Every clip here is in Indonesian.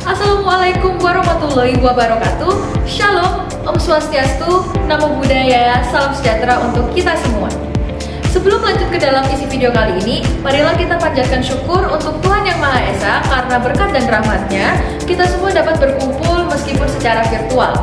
Assalamualaikum warahmatullahi wabarakatuh. Shalom, Om Swastiastu, Namo Buddhaya, salam sejahtera untuk kita semua. Sebelum lanjut ke dalam isi video kali ini, marilah kita panjatkan syukur untuk Tuhan Yang Maha Esa karena berkat dan rahmat-Nya, kita semua dapat berkumpul meskipun secara virtual.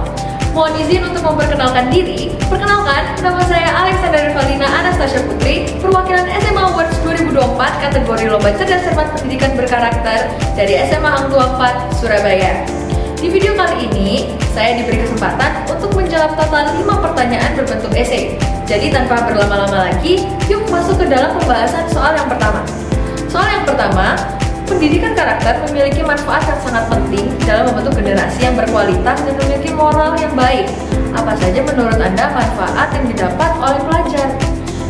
Mohon izin untuk memperkenalkan diri. Perkenalkan, nama saya Alexandra Revalina Anastasia Putri, perwakilan SMA Awards 2024 kategori Lomba Cerdas Cermat Pendidikan Berkarakter dari SMA Hang Tuah 4, Surabaya. Di video kali ini, saya diberi kesempatan untuk menjawab total 5 pertanyaan berbentuk esai. Jadi tanpa berlama-lama lagi, yuk masuk ke dalam pembahasan soal yang pertama. Soal yang pertama, pendidikan karakter memiliki manfaat yang sangat penting dalam membentuk generasi yang berkualitas dan memiliki moral yang baik. Apa saja menurut Anda manfaat yang didapat oleh pelajar?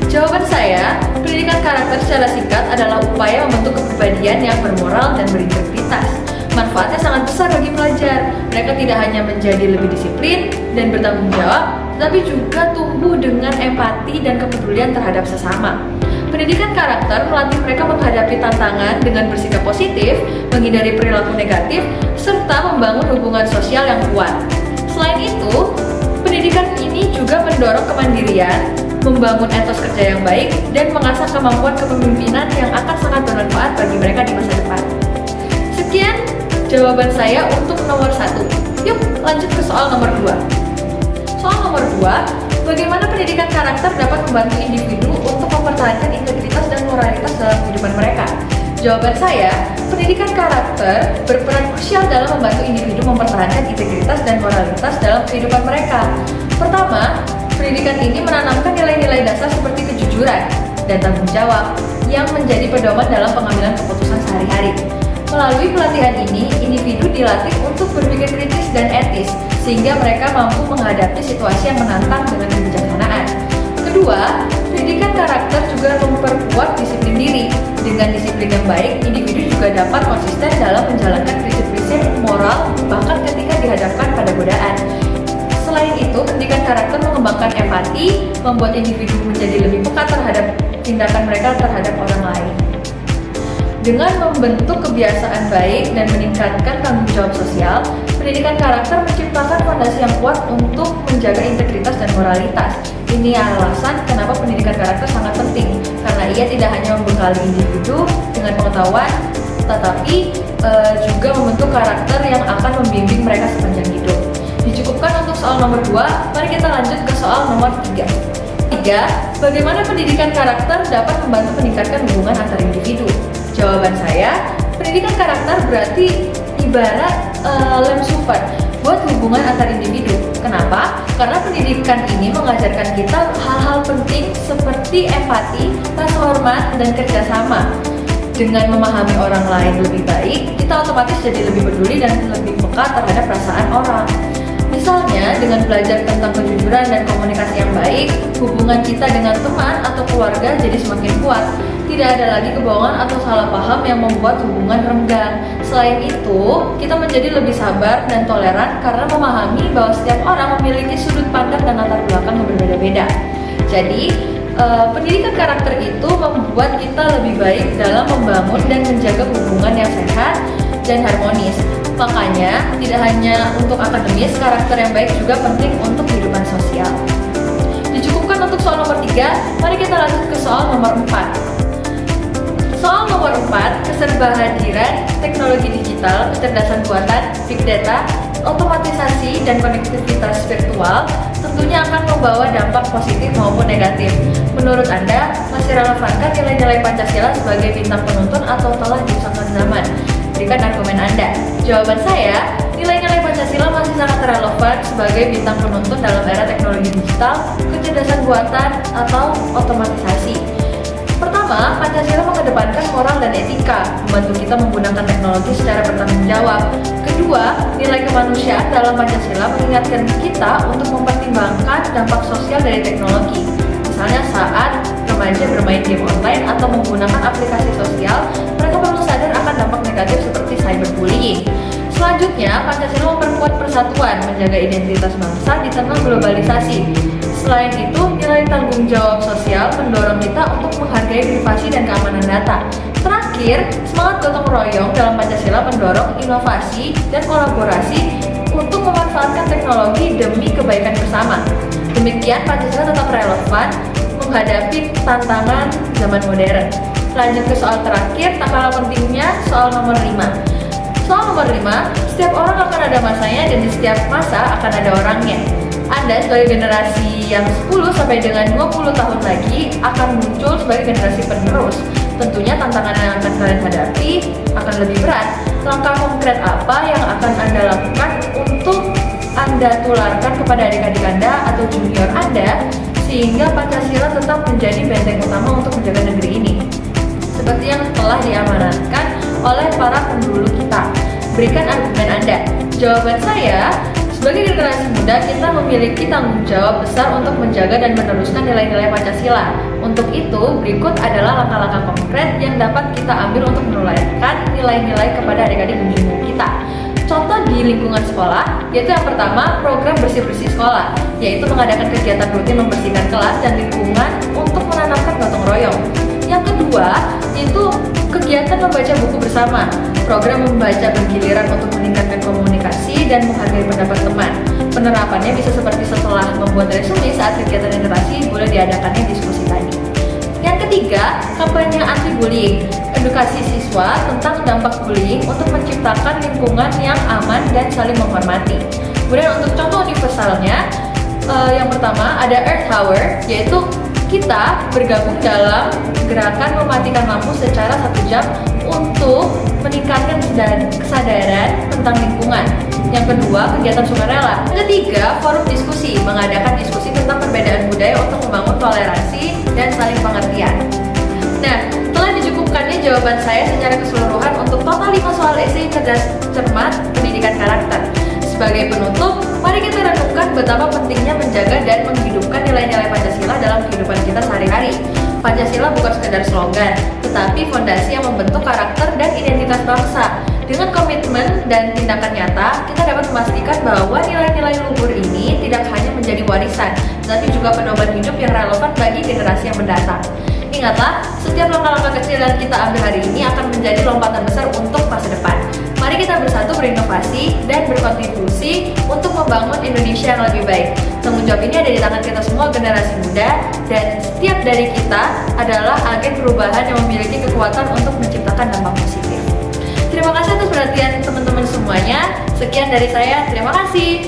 Jawaban saya, pendidikan karakter secara singkat adalah upaya membentuk kepribadian yang bermoral dan berintegritas. Manfaatnya sangat besar bagi pelajar. Mereka tidak hanya menjadi lebih disiplin dan bertanggung jawab, tetapi juga tumbuh dengan empati dan kepedulian terhadap sesama. Pendidikan karakter melatih mereka menghadapi tantangan dengan bersikap positif, menghindari perilaku negatif, serta membangun hubungan sosial yang kuat. Selain itu, pendidikan ini juga mendorong kemandirian, membangun etos kerja yang baik, dan mengasah kemampuan kepemimpinan yang akan sangat bermanfaat bagi mereka di masa depan. Sekian jawaban saya untuk nomor 1. Yuk lanjut ke soal nomor 2. Soal nomor 2, bagaimana pendidikan karakter dapat membantu individu untuk mempertahankan integritas dan moralitas dalam kehidupan mereka? Jawaban saya, pendidikan karakter berperan krusial dalam membantu individu mempertahankan integritas dan moralitas dalam kehidupan mereka. Pertama, pendidikan ini menanamkan nilai-nilai dasar seperti kejujuran dan tanggung jawab yang menjadi pedoman dalam pengambilan keputusan sehari-hari. Melalui pelatihan ini, individu dilatih untuk berpikir kritis dan etis, sehingga mereka mampu menghadapi situasi yang menantang dengan kebijaksanaan. Kedua, pendidikan karakter juga memperkuat disiplin diri. Dengan disiplin yang baik, individu juga dapat konsisten dalam menjalankan prinsip-prinsip moral, bahkan ketika dihadapkan pada godaan. Selain itu, pendidikan karakter mengembangkan empati, membuat individu menjadi lebih peka terhadap tindakan mereka terhadap orang lain. Dengan membentuk kebiasaan baik dan meningkatkan tanggung jawab sosial, pendidikan karakter menciptakan fondasi yang kuat untuk menjaga integritas dan moralitas. Ini alasan kenapa pendidikan karakter sangat penting, karena ia tidak hanya membekali individu dengan pengetahuan, tetapi juga membentuk karakter yang akan membimbing mereka sepanjang hidup. Dicukupkan untuk soal nomor 2, mari kita lanjut ke soal nomor 3. Bagaimana pendidikan karakter dapat membantu meningkatkan hubungan antar individu? Jawaban saya, pendidikan karakter berarti ibarat lem super buat hubungan antar individu. Kenapa? Karena pendidikan ini mengajarkan kita hal-hal penting seperti empati, rasa hormat, dan kerjasama. Dengan memahami orang lain lebih baik, kita otomatis jadi lebih peduli dan lebih peka terhadap perasaan orang. Misalnya, dengan belajar tentang kejujuran dan komunikasi yang baik, hubungan kita dengan teman atau keluarga jadi semakin kuat. Tidak ada lagi kebohongan atau salah paham yang membuat hubungan renggang. Selain itu, kita menjadi lebih sabar dan toleran karena memahami bahwa setiap orang memiliki sudut pandang dan latar belakang yang berbeda-beda. Jadi, pendidikan karakter itu membuat kita lebih baik dalam membangun dan menjaga hubungan yang sehat dan harmonis. Makanya, tidak hanya untuk akademis, karakter yang baik juga penting untuk kehidupan sosial. Dicukupkan untuk soal nomor 3, mari kita lanjut ke soal nomor 4. Soal nomor 4, keserhadiran teknologi digital, kecerdasan buatan, big data, otomatisasi, dan konektivitas virtual tentunya akan membawa dampak positif maupun negatif. Menurut Anda, masih relevankah nilai-nilai Pancasila sebagai bintang penuntun atau telah diusangkan zaman? Berikan argumen Anda. Jawaban saya, nilai-nilai Pancasila masih sangat relevan sebagai bintang penuntun dalam era teknologi digital, kecerdasan buatan, atau otomatisasi. Pertama, Pancasila mengedepankan moral dan etika, membantu kita menggunakan teknologi secara bertanggung jawab. Kedua, nilai kemanusiaan dalam Pancasila mengingatkan kita untuk mempertimbangkan dampak sosial dari teknologi. Misalnya saat remaja bermain game online atau menggunakan aplikasi sosial, mereka perlu sadar akan dampak negatif seperti cyberbullying. Selanjutnya, Pancasila memperkuat persatuan, menjaga identitas bangsa di tengah globalisasi. Selain itu, nilai tanggung jawab sosial mendorong kita untuk menghargai privasi dan keamanan data. Terakhir, terakhir, semangat gotong royong dalam Pancasila mendorong inovasi dan kolaborasi untuk memanfaatkan teknologi demi kebaikan bersama. Demikian Pancasila tetap relevan menghadapi tantangan zaman modern. Lanjut ke soal terakhir, tak kalah pentingnya soal nomor 5. Soal nomor 5, setiap orang akan ada masanya dan di setiap masa akan ada orangnya. Anda sebagai generasi yang 10 sampai dengan 20 tahun lagi akan muncul sebagai generasi penerus. Tentunya tantangan yang akan kalian hadapi akan lebih berat. Langkah konkret apa yang akan Anda lakukan untuk Anda tularkan kepada adik-adik Anda atau junior Anda sehingga Pancasila tetap menjadi benteng utama untuk menjaga negeri ini? Seperti yang telah diamanatkan oleh para pendahulu kita. Berikan argumen Anda. Jawaban saya, sebagai generasi muda, kita memiliki tanggung jawab besar untuk menjaga dan meneruskan nilai-nilai Pancasila. Untuk itu, berikut adalah langkah-langkah konkret yang dapat kita ambil untuk menularkan nilai-nilai kepada adik-adik dan junior kita. Contoh di lingkungan sekolah, yaitu yang pertama, program bersih-bersih sekolah, yaitu mengadakan kegiatan rutin membersihkan kelas dan lingkungan untuk menanamkan gotong royong. Yang kedua, yaitu kegiatan membaca buku bersama, program membaca bergiliran untuk meningkatkan komunikasi dan menghargai pendapat teman. Penerapannya bisa seperti setelah membuat resume saat kegiatan literasi boleh diadakannya diskusi tadi. Yang ketiga, kampanye anti-bullying, edukasi siswa tentang dampak bullying untuk menciptakan lingkungan yang aman dan saling menghormati. Kemudian untuk contoh universalnya, yang pertama ada Earth Hour, yaitu kita bergabung dalam gerakan mematikan lampu secara 1 jam untuk meningkatkan kesadaran tentang lingkungan. Yang kedua, kegiatan sukarela. Yang ketiga, forum diskusi, mengadakan diskusi tentang perbedaan budaya untuk membangun toleransi dan saling pengertian. Nah, telah dicukupkannya jawaban saya secara keseluruhan untuk total 5 soal esai cerdas cermat pendidikan karakter. Sebagai penutup, mari kita renungkan betapa pentingnya menjaga dan menghidupkan nilai-nilai Pancasila dalam kehidupan kita sehari-hari. Pancasila bukan sekedar slogan, tetapi fondasi yang membentuk karakter dan identitas bangsa. Dengan komitmen dan tindakan nyata, kita dapat memastikan bahwa nilai-nilai luhur ini tidak hanya menjadi warisan, tetapi juga pedoman hidup yang relevan bagi generasi yang mendatang. Ingatlah, setiap langkah-langkah kecil yang kita ambil hari ini akan menjadi lompatan besar untuk masa depan. Mari kita bersatu berinovasi dan berkontribusi untuk membangun Indonesia yang lebih baik. Tanggung jawab ini ada di tangan kita semua generasi muda, dan setiap dari kita adalah agen perubahan yang memiliki kekuatan untuk menciptakan dampak positif. Terima kasih atas perhatian teman-teman semuanya. Sekian dari saya, terima kasih.